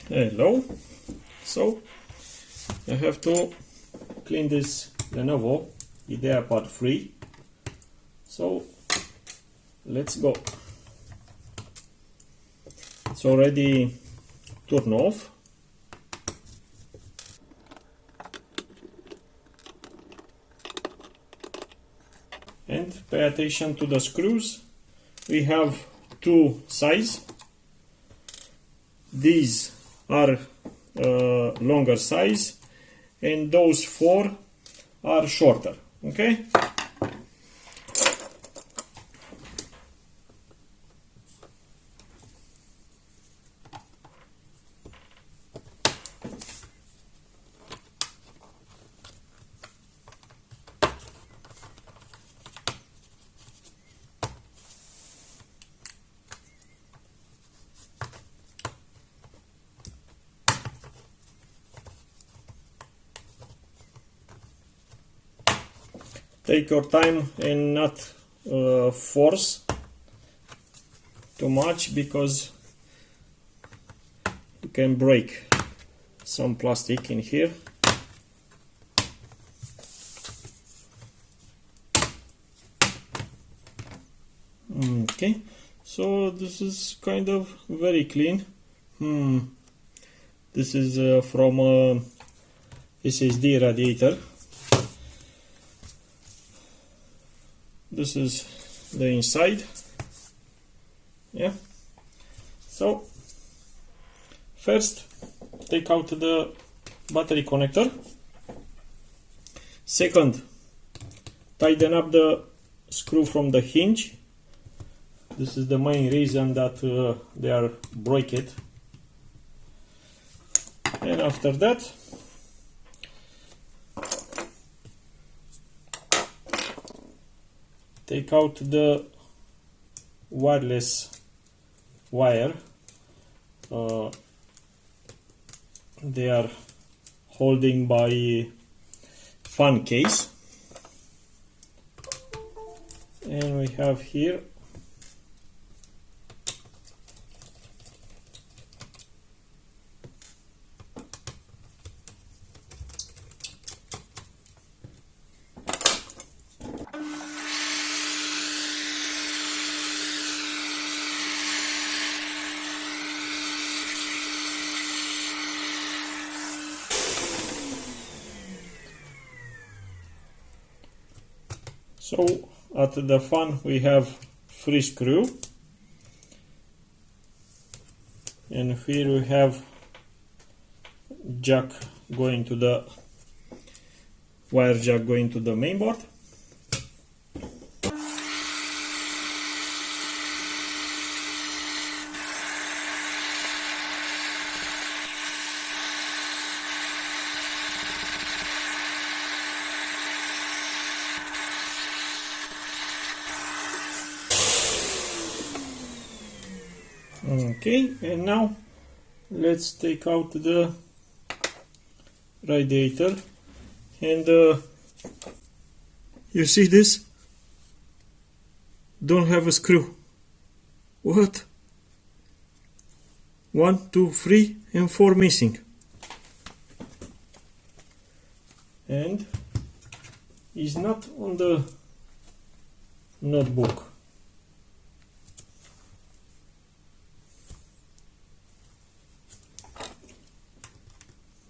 Hello. So I have to clean this Lenovo IdeaPad 3. So let's go. It's already turned off. And pay attention to the screws. We have two sizes. These are longer size and those four are shorter. Okay. Take your time and not force too much, because you can break some plastic in here. Okay, so this is kind of very clean. This is from SSD radiator. This is the inside. Yeah. So first take out the battery connector. Second, tighten up the screw from the hinge. This is the main reason that they are broken. And after that, take out the wireless wire. They are holding by fan case, and we have here so at the fan we have 3 screws, and here we have jack going to the wire jack going to the main board. Okay, and now let's take out the radiator, and you see this? Don't have a screw. What? 1, 2, 3 and 4 missing. And is not on the notebook.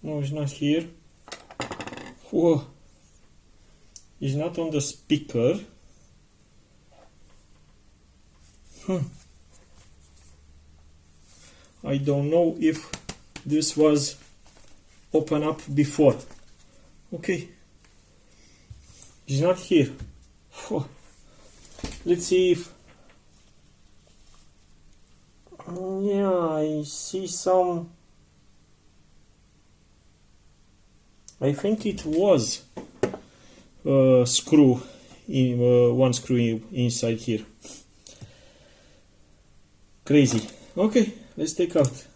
No, it's not here. Whoa. It's not on the speaker. I don't know if this was opened up before. Okay. It's not here. Whoa. Let's see if... yeah, I see some... I think it was screw in one screw inside here. Crazy. Okay, let's take out.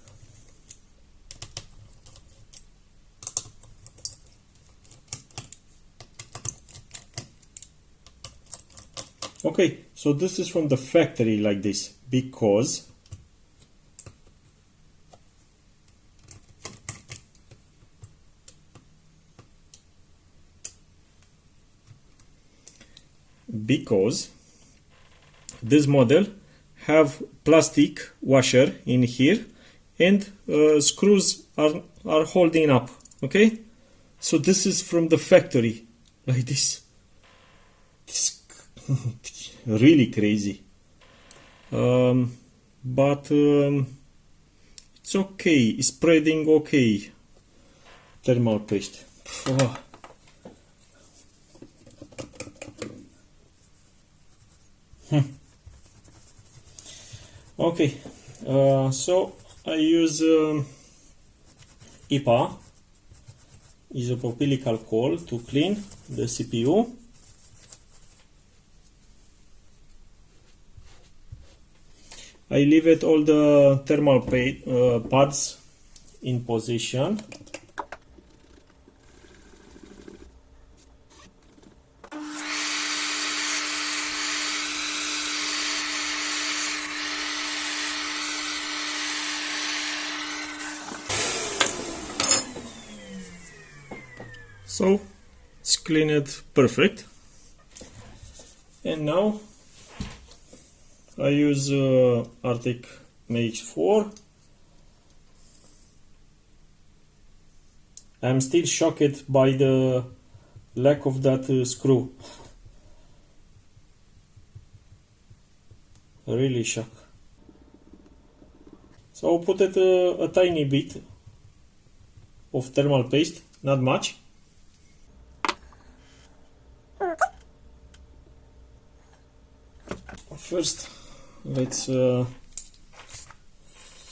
Okay, so this is from the factory like this, because because this model have plastic washer in here and screws are holding up. Okay, so this is from the factory, like this. This really crazy, but it's okay, it's spreading okay. Thermal paste. Oh. Okay, so I use IPA, isopropylic alcohol, to clean the CPU. I leave it all the thermal pads in position. So it's cleaned perfect, and now I use Arctic MX4. I'm still shocked by the lack of that screw. Really shocked. So I'll put it a tiny bit of thermal paste, not much. First, let's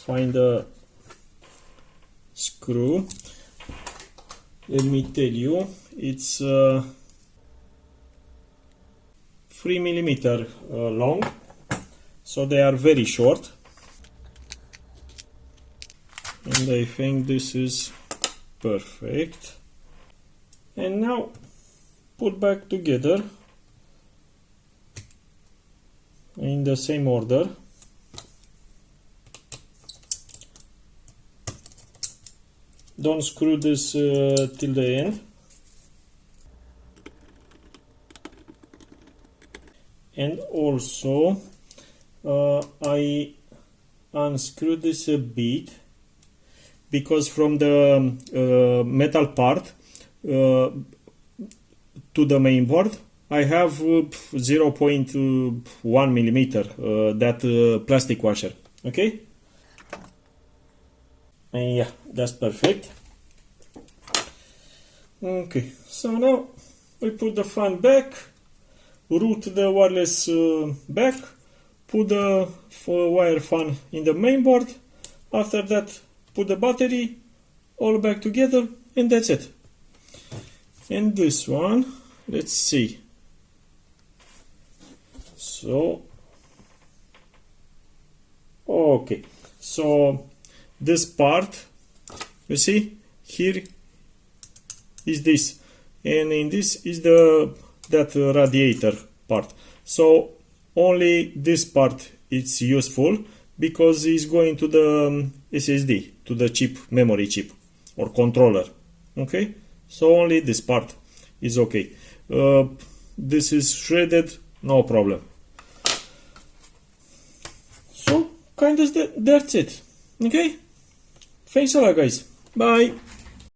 find the screw. Let me tell you, it's 3mm long, so they are very short, and I think this is perfect. And now put back together in the same order. Don't screw this till the end. And also I unscrew this a bit, because from the metal part to the main board I have 0.1 millimeter that plastic washer. Okay, and yeah, that's perfect. Okay, so now we put the fan back, route the wireless back, put the wire fan in the main board. After that, put the battery all back together, and that's it. And this one, let's see. So, okay, so this part, you see, here is this, and in this is that radiator part. So only this part is useful, because it's going to the SSD, to the chip, memory chip or controller. Okay, so only this part is okay. This is shredded, no problem. So kind of that's it. Okay, thanks a lot, guys. Bye.